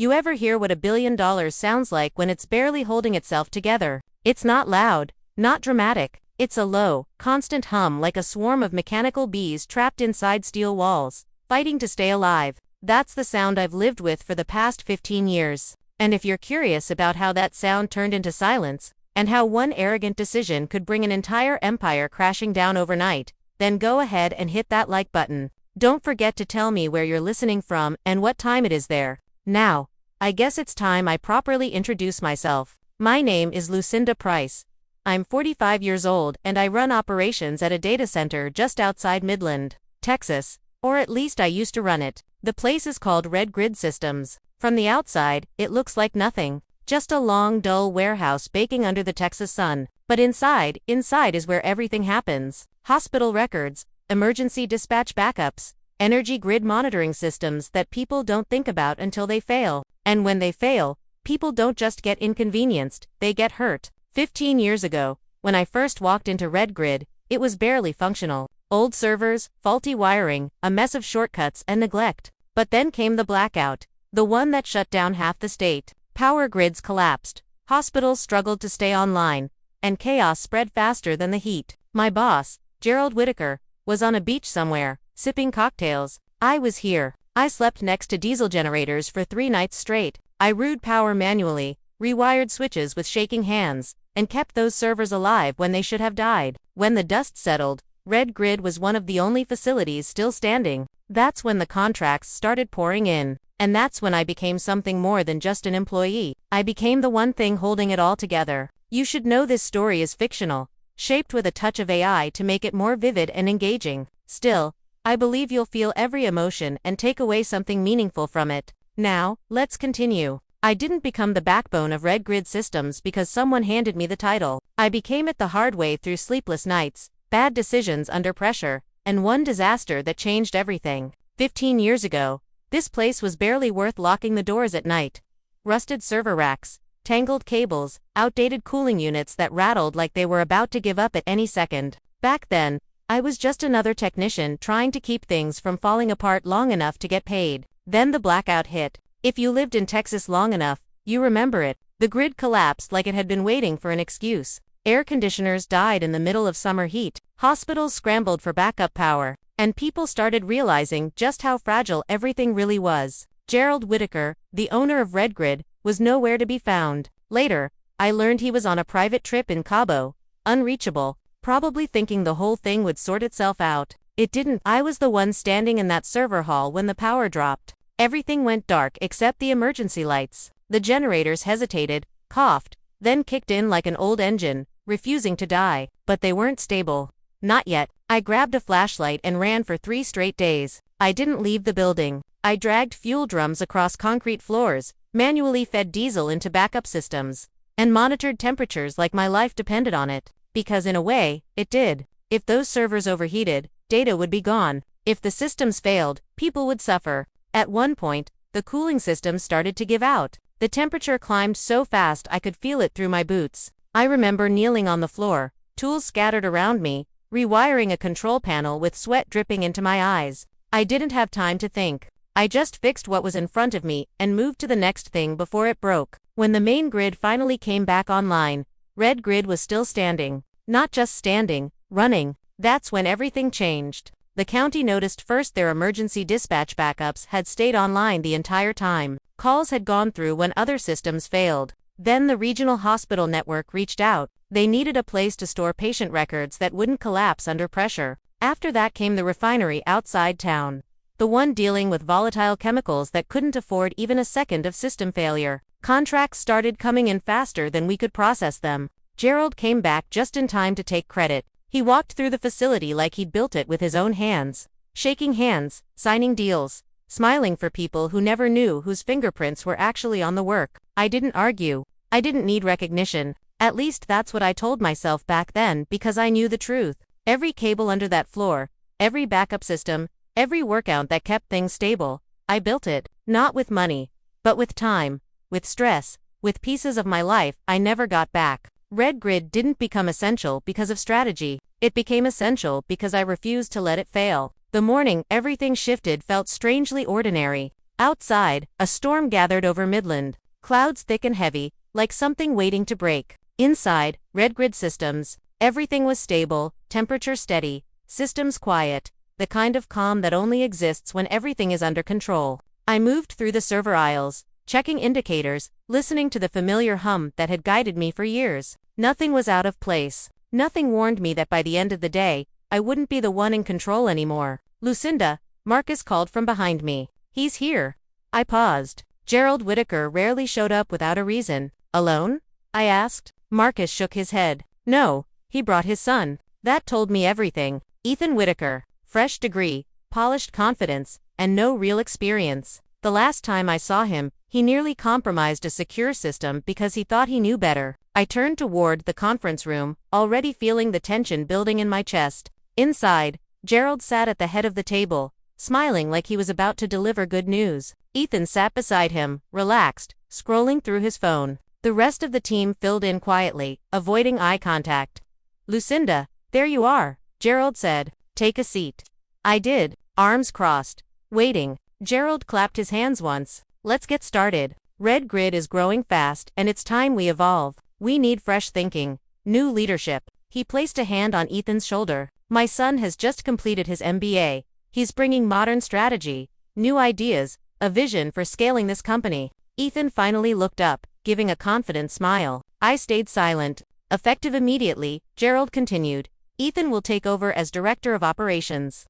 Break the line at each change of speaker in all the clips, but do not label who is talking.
You ever hear what $1 billion sounds like when it's barely holding itself together? It's not loud, not dramatic. It's a low, constant hum like a swarm of mechanical bees trapped inside steel walls, fighting to stay alive. That's the sound I've lived with for the past 15 years. And if you're curious about how that sound turned into silence, and how one arrogant decision could bring an entire empire crashing down overnight, then go ahead and hit that like button. Don't forget to tell me where you're listening from and what time it is there. Now, I guess it's time I properly introduce myself. My name is Lucinda Price. I'm 45 years old and I run operations at a data center just outside Midland, Texas, or at least I used to run it. The place is called Red Grid Systems. From the outside, it looks like nothing, just a long, dull warehouse baking under the Texas sun. But inside is where everything happens. Hospital records, emergency dispatch backups, energy grid monitoring systems that people don't think about until they fail. And when they fail, people don't just get inconvenienced, they get hurt. 15 years ago, when I first walked into Red Grid, it was barely functional. Old servers, faulty wiring, a mess of shortcuts and neglect. But then came the blackout, the one that shut down half the state. Power grids collapsed, hospitals struggled to stay online, and chaos spread faster than the heat. My boss, Gerald Whitaker, was on a beach somewhere, sipping cocktails. I was here. I slept next to diesel generators for 3 nights straight. I routed power manually, rewired switches with shaking hands, and kept those servers alive when they should have died. When the dust settled, Red Grid was one of the only facilities still standing. That's when the contracts started pouring in. And that's when I became something more than just an employee. I became the one thing holding it all together. You should know this story is fictional, shaped with a touch of AI to make it more vivid and engaging. Still, I believe you'll feel every emotion and take away something meaningful from it. Now, let's continue. I didn't become the backbone of Red Grid Systems because someone handed me the title. I became it the hard way through sleepless nights, bad decisions under pressure, and one disaster that changed everything. 15 years ago, this place was barely worth locking the doors at night. Rusted server racks, tangled cables, outdated cooling units that rattled like they were about to give up at any second. Back then, I was just another technician trying to keep things from falling apart long enough to get paid. Then the blackout hit. If you lived in Texas long enough, you remember it. The grid collapsed like it had been waiting for an excuse. Air conditioners died in the middle of summer heat. Hospitals scrambled for backup power. And people started realizing just how fragile everything really was. Gerald Whitaker, the owner of Red Grid, was nowhere to be found. Later, I learned he was on a private trip in Cabo, unreachable, probably thinking the whole thing would sort itself out. It didn't. I was the one standing in that server hall when the power dropped. Everything went dark except the emergency lights. The generators hesitated, coughed, then kicked in like an old engine, refusing to die. But they weren't stable. Not yet. I grabbed a flashlight and ran for 3 straight days. I didn't leave the building. I dragged fuel drums across concrete floors, manually fed diesel into backup systems, and monitored temperatures like my life depended on it. Because in a way, it did. If those servers overheated, data would be gone. If the systems failed, people would suffer. At one point, the cooling system started to give out. The temperature climbed so fast I could feel it through my boots. I remember kneeling on the floor, tools scattered around me, rewiring a control panel with sweat dripping into my eyes. I didn't have time to think. I just fixed what was in front of me and moved to the next thing before it broke. When the main grid finally came back online, Red Grid was still standing. Not just standing, running. That's when everything changed. The county noticed first their emergency dispatch backups had stayed online the entire time. Calls had gone through when other systems failed. Then the regional hospital network reached out. They needed a place to store patient records that wouldn't collapse under pressure. After that came the refinery outside town. The one dealing with volatile chemicals that couldn't afford even a second of system failure. Contracts started coming in faster than we could process them. Gerald came back just in time to take credit. He walked through the facility like he'd built it with his own hands. Shaking hands, signing deals, smiling for people who never knew whose fingerprints were actually on the work. I didn't argue. I didn't need recognition. At least that's what I told myself back then because I knew the truth. Every cable under that floor, every backup system, every workout that kept things stable, I built it. Not with money, but with time, with stress, with pieces of my life I never got back. Red Grid didn't become essential because of strategy. It became essential because I refused to let it fail. The morning everything shifted felt strangely ordinary. Outside, a storm gathered over Midland. Clouds thick and heavy, like something waiting to break. Inside, red grid systems. Everything was stable, temperature steady, systems quiet, the kind of calm that only exists when everything is under control. I moved through the server aisles, checking indicators, listening to the familiar hum that had guided me for years. Nothing was out of place. Nothing warned me that by the end of the day, I wouldn't be the one in control anymore. Lucinda, Marcus called from behind me. He's here. I paused. Gerald Whitaker rarely showed up without a reason. Alone? I asked. Marcus shook his head. No, he brought his son. That told me everything. Ethan Whitaker. Fresh degree, polished confidence, and no real experience. The last time I saw him, he nearly compromised a secure system because he thought he knew better. I turned toward the conference room, already feeling the tension building in my chest. Inside, Gerald sat at the head of the table, smiling like he was about to deliver good news. Ethan sat beside him, relaxed, scrolling through his phone. The rest of the team filled in quietly, avoiding eye contact. Lucinda, there you are, Gerald said. Take a seat. I did, arms crossed, waiting. Gerald clapped his hands once. Let's get started. Red Grid is growing fast, and it's time we evolve. We need fresh thinking, new leadership. He placed a hand on Ethan's shoulder. My son has just completed his MBA. He's bringing modern strategy, new ideas, a vision for scaling this company. Ethan finally looked up, giving a confident smile. I stayed silent. Effective immediately, Gerald continued. Ethan will take over as Director of Operations.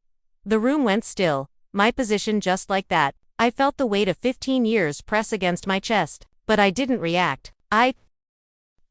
The room went still, my position just like that. I felt the weight of 15 years press against my chest, but I didn't react. I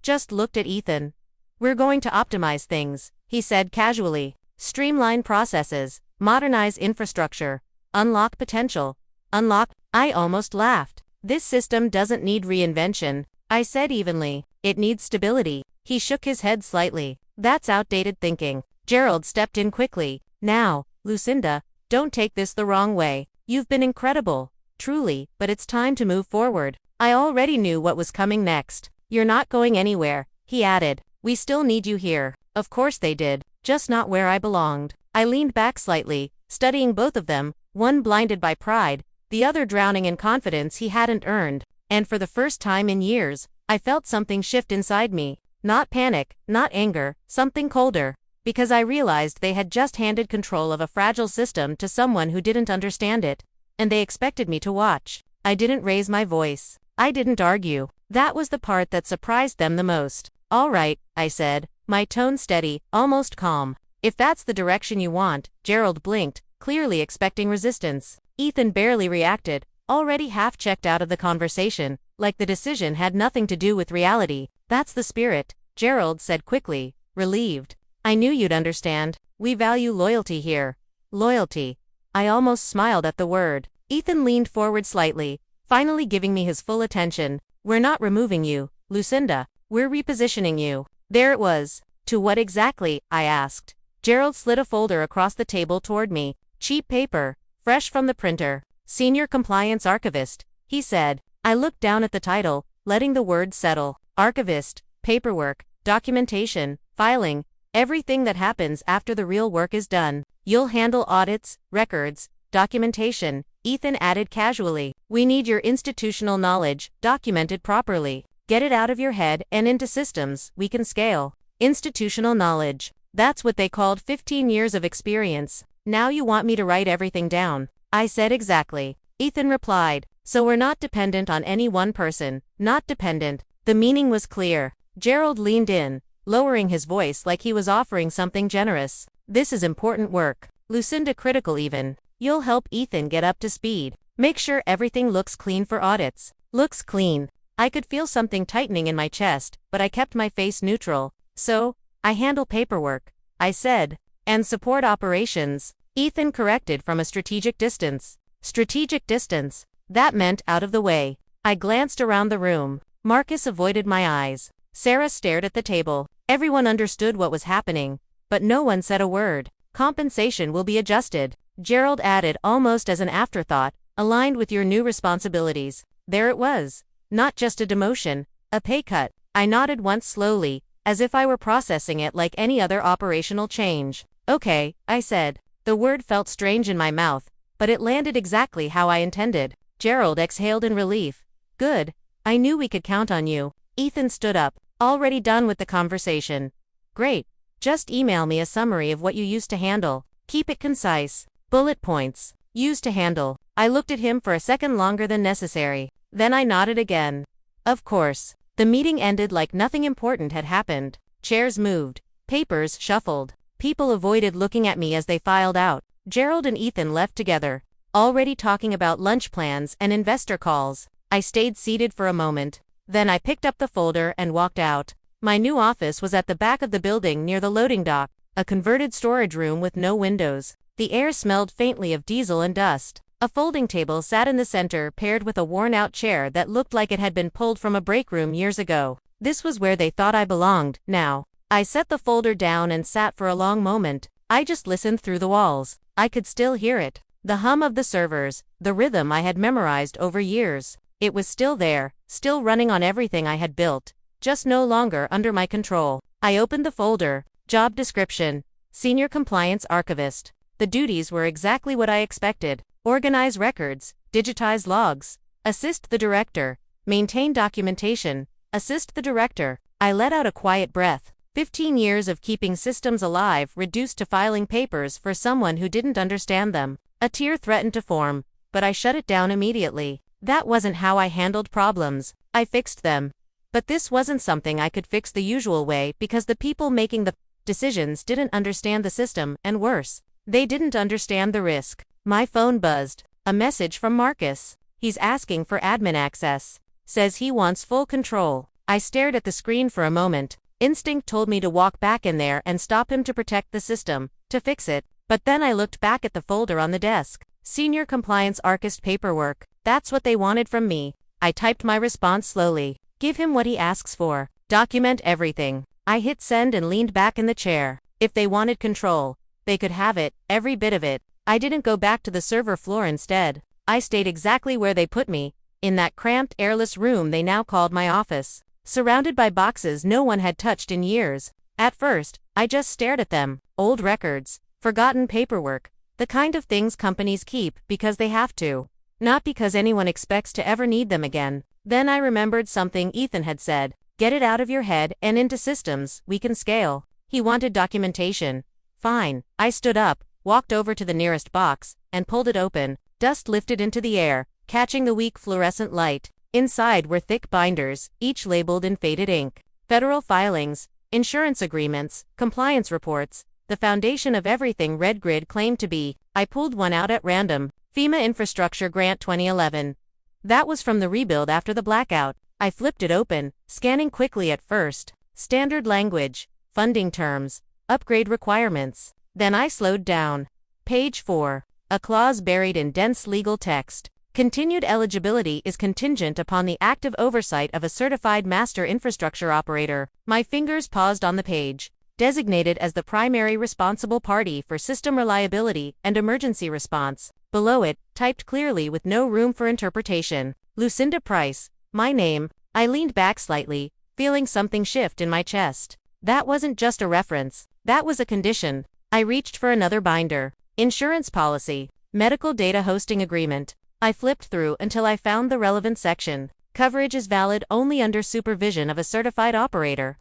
just looked at Ethan. We're going to optimize things, he said casually. Streamline processes, modernize infrastructure, unlock potential. Unlock? I almost laughed. This system doesn't need reinvention, I said evenly. It needs stability. He shook his head slightly. That's outdated thinking. Gerald stepped in quickly. Now, Lucinda, don't take this the wrong way. You've been incredible, truly, but it's time to move forward. I already knew what was coming next. You're not going anywhere, he added. We still need you here. Of course they did, just not where I belonged. I leaned back slightly, studying both of them, one blinded by pride, the other drowning in confidence he hadn't earned. And for the first time in years, I felt something shift inside me. Not panic, not anger, something colder. Because I realized they had just handed control of a fragile system to someone who didn't understand it. And they expected me to watch. I didn't raise my voice. I didn't argue. That was the part that surprised them the most. All right, I said, my tone steady, almost calm. If that's the direction you want, Gerald blinked, clearly expecting resistance. Ethan barely reacted, already half checked out of the conversation, like the decision had nothing to do with reality. That's the spirit, Gerald said quickly, relieved. I knew you'd understand. We value loyalty here. Loyalty. I almost smiled at the word. Ethan leaned forward slightly, finally giving me his full attention. We're not removing you, Lucinda. We're repositioning you. There it was. To what exactly? I asked. Gerald slid a folder across the table toward me. Cheap paper, fresh from the printer. Senior Compliance Archivist, he said. I looked down at the title, letting the words settle. Archivist, paperwork, documentation, filing, everything that happens after the real work is done. You'll handle audits, records, documentation, Ethan added casually. We need your institutional knowledge, documented properly. Get it out of your head and into systems we can scale. Institutional knowledge. That's what they called 15 years of experience. Now you want me to write everything down. I said exactly. Ethan replied. So we're not dependent on any one person. Not dependent. The meaning was clear. Gerald leaned in, lowering his voice like he was offering something generous. This is important work. Lucinda critical even. You'll help Ethan get up to speed. Make sure everything looks clean for audits. Looks clean. I could feel something tightening in my chest, but I kept my face neutral. So, I handle paperwork, I said. And support operations. Ethan corrected from a strategic distance. Strategic distance. That meant out of the way. I glanced around the room. Marcus avoided my eyes. Sarah stared at the table. Everyone understood what was happening, but no one said a word. Compensation will be adjusted, Gerald added almost as an afterthought, aligned with your new responsibilities. There it was. Not just a demotion, a pay cut. I nodded once slowly, as if I were processing it like any other operational change. Okay, I said. The word felt strange in my mouth, but it landed exactly how I intended. Gerald exhaled in relief. Good. I knew we could count on you. Ethan stood up, already done with the conversation. Great. Just email me a summary of what you used to handle. Keep it concise. Bullet points. Used to handle. I looked at him for a second longer than necessary. Then I nodded again. Of course. The meeting ended like nothing important had happened. Chairs moved. Papers shuffled. People avoided looking at me as they filed out. Gerald and Ethan left together, already talking about lunch plans and investor calls. I stayed seated for a moment. Then I picked up the folder and walked out. My new office was at the back of the building near the loading dock, a converted storage room with no windows. The air smelled faintly of diesel and dust. A folding table sat in the center paired with a worn-out chair that looked like it had been pulled from a break room years ago. This was where they thought I belonged, now. I set the folder down and sat for a long moment. I just listened through the walls. I could still hear it. The hum of the servers, the rhythm I had memorized over years. It was still there, still running on everything I had built, just no longer under my control. I opened the folder. Job description. Senior Compliance Archivist. The duties were exactly what I expected. Organize records, digitize logs, assist the director, maintain documentation, assist the director. I let out a quiet breath. 15 years of keeping systems alive reduced to filing papers for someone who didn't understand them. A tear threatened to form, but I shut it down immediately. That wasn't how I handled problems. I fixed them. But this wasn't something I could fix the usual way because the people making the decisions didn't understand the system, and worse, they didn't understand the risk. My phone buzzed. A message from Marcus. He's asking for admin access. Says he wants full control. I stared at the screen for a moment. Instinct told me to walk back in there and stop him to protect the system, to fix it. But then I looked back at the folder on the desk. Senior Compliance Archivist paperwork. That's what they wanted from me. I typed my response slowly. Give him what he asks for. Document everything. I hit send and leaned back in the chair. If they wanted control, they could have it, every bit of it. I didn't go back to the server floor instead. I stayed exactly where they put me, in that cramped, airless room they now called my office. Surrounded by boxes no one had touched in years. At first, I just stared at them. Old records, forgotten paperwork, the kind of things companies keep because they have to, not because anyone expects to ever need them again. Then I remembered something Ethan had said. Get it out of your head and into systems we can scale. He wanted documentation. Fine. I stood up, walked over to the nearest box, and pulled it open. Dust lifted into the air, catching the weak fluorescent light. Inside were thick binders, each labeled in faded ink. Federal filings, insurance agreements, compliance reports, the foundation of everything RedGrid claimed to be. I pulled one out at random. FEMA Infrastructure Grant 2011. That was from the rebuild after the blackout. I flipped it open, scanning quickly at first. Standard language, funding terms, upgrade requirements. Then I slowed down. Page 4. A clause buried in dense legal text. Continued eligibility is contingent upon the active oversight of a certified master infrastructure operator. My fingers paused on the page. Designated as the primary responsible party for system reliability and emergency response. Below it, typed clearly with no room for interpretation. Lucinda Price. My name. I leaned back slightly, feeling something shift in my chest. That wasn't just a reference. That was a condition. I reached for another binder. Insurance policy. Medical data hosting agreement. I flipped through until I found the relevant section. Coverage is valid only under supervision of a certified operator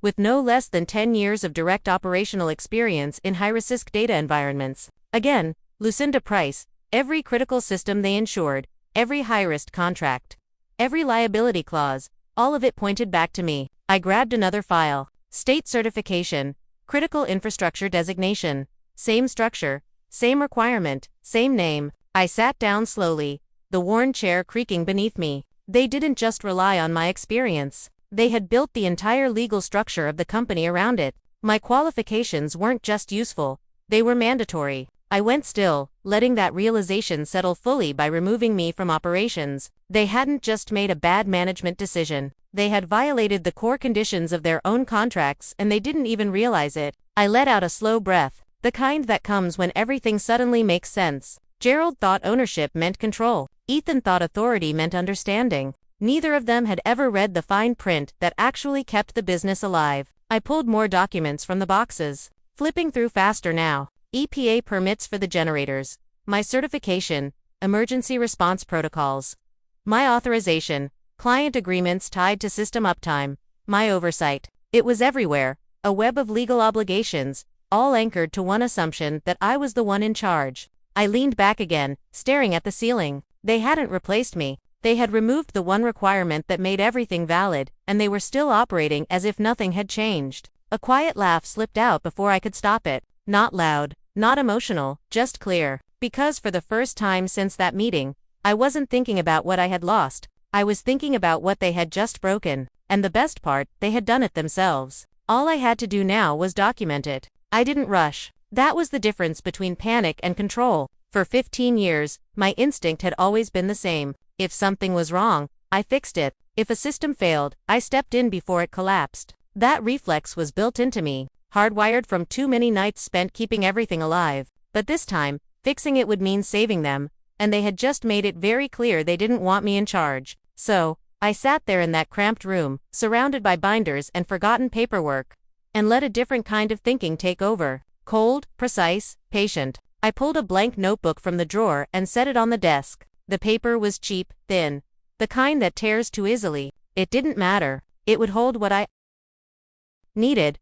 with no less than 10 years of direct operational experience in high-risk data environments. Again, Lucinda Price. Every critical system they insured, every high-risk contract, every liability clause, all of it pointed back to me. I grabbed another file. State certification, critical infrastructure designation, same structure, same requirement, same name. I sat down slowly, the worn chair creaking beneath me. They didn't just rely on my experience. They had built the entire legal structure of the company around it. My qualifications weren't just useful, they were mandatory. I went still, letting that realization settle fully by removing me from operations. They hadn't just made a bad management decision. They had violated the core conditions of their own contracts and they didn't even realize it. I let out a slow breath, the kind that comes when everything suddenly makes sense. Gerald thought ownership meant control. Ethan thought authority meant understanding. Neither of them had ever read the fine print that actually kept the business alive. I pulled more documents from the boxes. Flipping through faster now. EPA permits for the generators. My certification. emergency response protocols. My authorization, client agreements tied to system uptime, my oversight. It was everywhere, a web of legal obligations, all anchored to one assumption that I was the one in charge. I leaned back again, staring at the ceiling. They hadn't replaced me. They had removed the one requirement that made everything valid, and they were still operating as if nothing had changed. A quiet laugh slipped out before I could stop it. Not loud, not emotional, just clear. Because for the first time since that meeting, I wasn't thinking about what I had lost. I was thinking about what they had just broken. And the best part, they had done it themselves. All I had to do now was document it. I didn't rush. That was the difference between panic and control. For 15 years, my instinct had always been the same. If something was wrong, I fixed it. If a system failed, I stepped in before it collapsed. That reflex was built into me, hardwired from too many nights spent keeping everything alive. But this time, fixing it would mean saving them, and they had just made it very clear they didn't want me in charge. So, I sat there in that cramped room, surrounded by binders and forgotten paperwork, and let a different kind of thinking take over. Cold, precise, patient. I pulled a blank notebook from the drawer and set it on the desk. The paper was cheap, thin. The kind that tears too easily. It didn't matter. It would hold what I needed.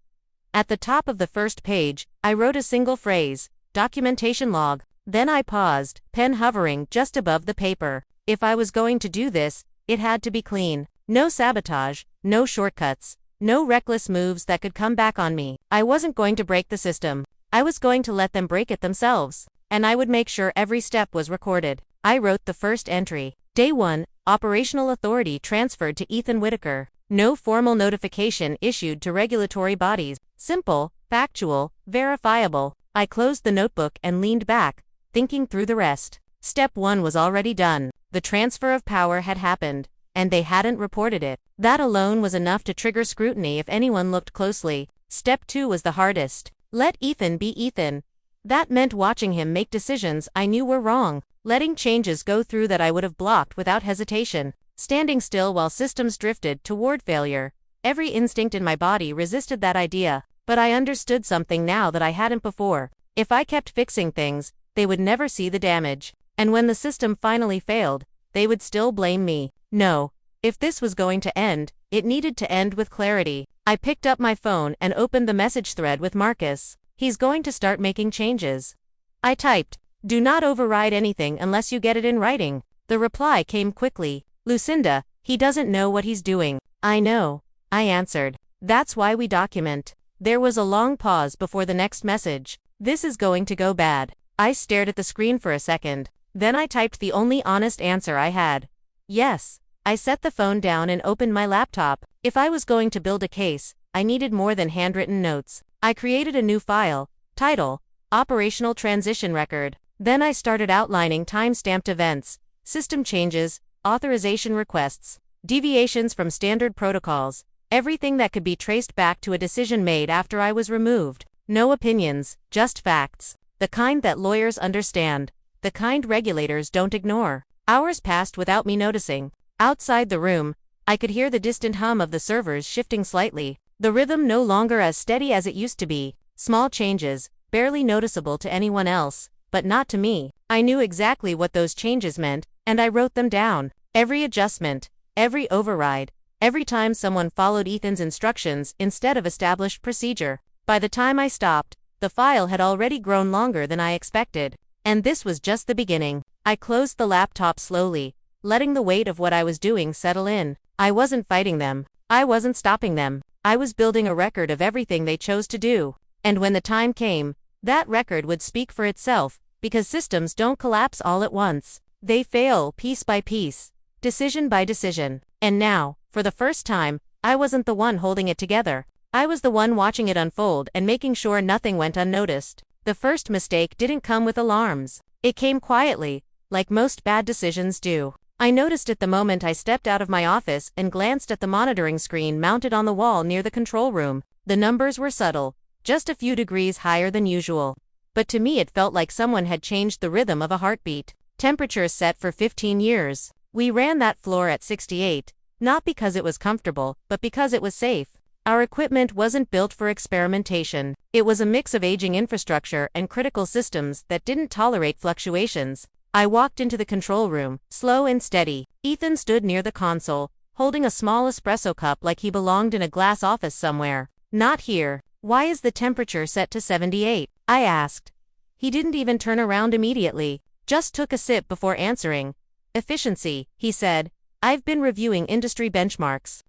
At the top of the first page, I wrote a single phrase, documentation log. Then I paused, pen hovering just above the paper. If I was going to do this, it had to be clean. No sabotage, no shortcuts, no reckless moves that could come back on me. I wasn't going to break the system. I was going to let them break it themselves. And I would make sure every step was recorded. I wrote the first entry. Day 1, operational authority transferred to Ethan Whitaker. No formal notification issued to regulatory bodies. Simple, factual, verifiable. I closed the notebook and leaned back, thinking through the rest. Step 1 was already done. The transfer of power had happened, and they hadn't reported it. That alone was enough to trigger scrutiny if anyone looked closely. Step 2 was the hardest. Let Ethan be Ethan. That meant watching him make decisions I knew were wrong, letting changes go through that I would have blocked without hesitation, standing still while systems drifted toward failure. Every instinct in my body resisted that idea, but I understood something now that I hadn't before. If I kept fixing things, they would never see the damage. And when the system finally failed, they would still blame me. No. If this was going to end, it needed to end with clarity. I picked up my phone and opened the message thread with Marcus. He's going to start making changes. I typed, "Do not override anything unless you get it in writing." The reply came quickly. "Lucinda, he doesn't know what he's doing." "I know," I answered. "That's why we document." There was a long pause before the next message. "This is going to go bad." I stared at the screen for a second. Then I typed the only honest answer I had. "Yes." I set the phone down and opened my laptop. If I was going to build a case, I needed more than handwritten notes. I created a new file, title, Operational Transition Record. Then I started outlining time-stamped events, system changes, authorization requests, deviations from standard protocols, everything that could be traced back to a decision made after I was removed. No opinions, just facts. The kind that lawyers understand. The kind regulators don't ignore. Hours passed without me noticing. Outside the room, I could hear the distant hum of the servers shifting slightly, the rhythm no longer as steady as it used to be. Small changes, barely noticeable to anyone else, but not to me. I knew exactly what those changes meant, and I wrote them down. Every adjustment, every override, every time someone followed Ethan's instructions instead of established procedure. By the time I stopped, the file had already grown longer than I expected. And this was just the beginning. I closed the laptop slowly, letting the weight of what I was doing settle in. I wasn't fighting them. I wasn't stopping them. I was building a record of everything they chose to do. And when the time came, that record would speak for itself, because systems don't collapse all at once. They fail piece by piece, decision by decision. And now, for the first time, I wasn't the one holding it together. I was the one watching it unfold and making sure nothing went unnoticed. The first mistake didn't come with alarms. It came quietly, like most bad decisions do. I noticed it the moment I stepped out of my office and glanced at the monitoring screen mounted on the wall near the control room. The numbers were subtle, just a few degrees higher than usual. But to me it felt like someone had changed the rhythm of a heartbeat. Temperature set for 15 years. We ran that floor at 68, not because it was comfortable, but because it was safe. Our equipment wasn't built for experimentation. It was a mix of aging infrastructure and critical systems that didn't tolerate fluctuations. I walked into the control room, slow and steady. Ethan stood near the console, holding a small espresso cup like he belonged in a glass office somewhere. Not here. Why is the temperature set to 78? I asked. He didn't even turn around immediately, just took a sip before answering. Efficiency, he said. I've been reviewing industry benchmarks.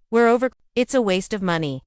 It's a waste of money.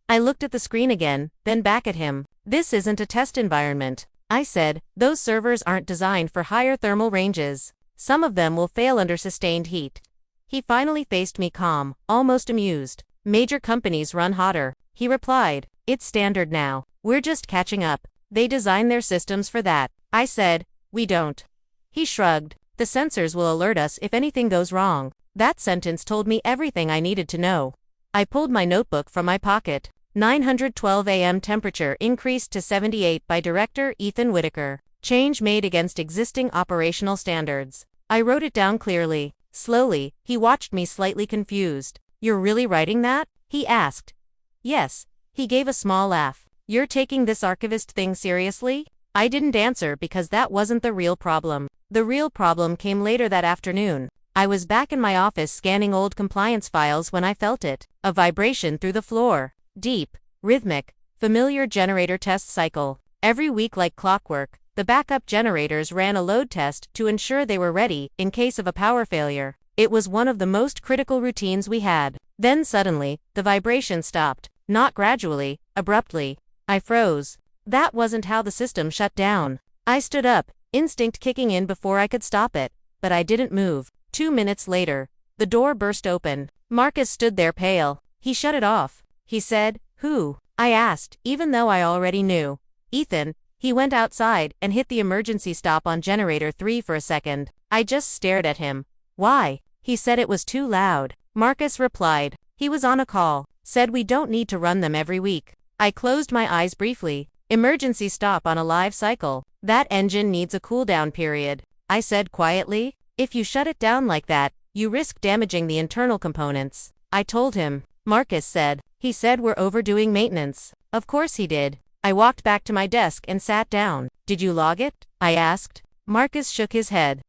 I looked at the screen again, then back at him. This isn't a test environment. I said, those servers aren't designed for higher thermal ranges. Some of them will fail under sustained heat. He finally faced me calm, almost amused. Major companies run hotter, he replied. It's standard now. We're just catching up. They design their systems for that. I said, we don't. He shrugged. The sensors will alert us if anything goes wrong. That sentence told me everything I needed to know. I pulled my notebook from my pocket. 912 a.m. temperature increased to 78 by Director Ethan Whitaker. Change made against existing operational standards. I wrote it down clearly. Slowly, he watched me slightly confused. You're really writing that? He asked. Yes. He gave a small laugh. You're taking this archivist thing seriously? I didn't answer because that wasn't the real problem. The real problem came later that afternoon. I was back in my office scanning old compliance files when I felt it. A vibration through the floor. Deep, rhythmic, familiar generator test cycle. Every week like clockwork, the backup generators ran a load test to ensure they were ready in case of a power failure. It was one of the most critical routines we had. Then suddenly, the vibration stopped. Not gradually, abruptly. I froze. That wasn't how the system shut down. I stood up, instinct kicking in before I could stop it, but I didn't move. 2 minutes later, the door burst open. Marcus stood there pale. He shut it off. He said, "Who?" I asked, even though I already knew. "Ethan." He went outside and hit the emergency stop on generator 3 for a second. I just stared at him. "Why?" He said it was too loud. Marcus replied. He was on a call. Said we don't need to run them every week. I closed my eyes briefly. Emergency stop on a live cycle. That engine needs a cooldown period. I said quietly. If you shut it down like that, you risk damaging the internal components. I told him. Marcus said. He said we're overdoing maintenance. Of course he did. I walked back to my desk and sat down. Did you log it? I asked. Marcus shook his head.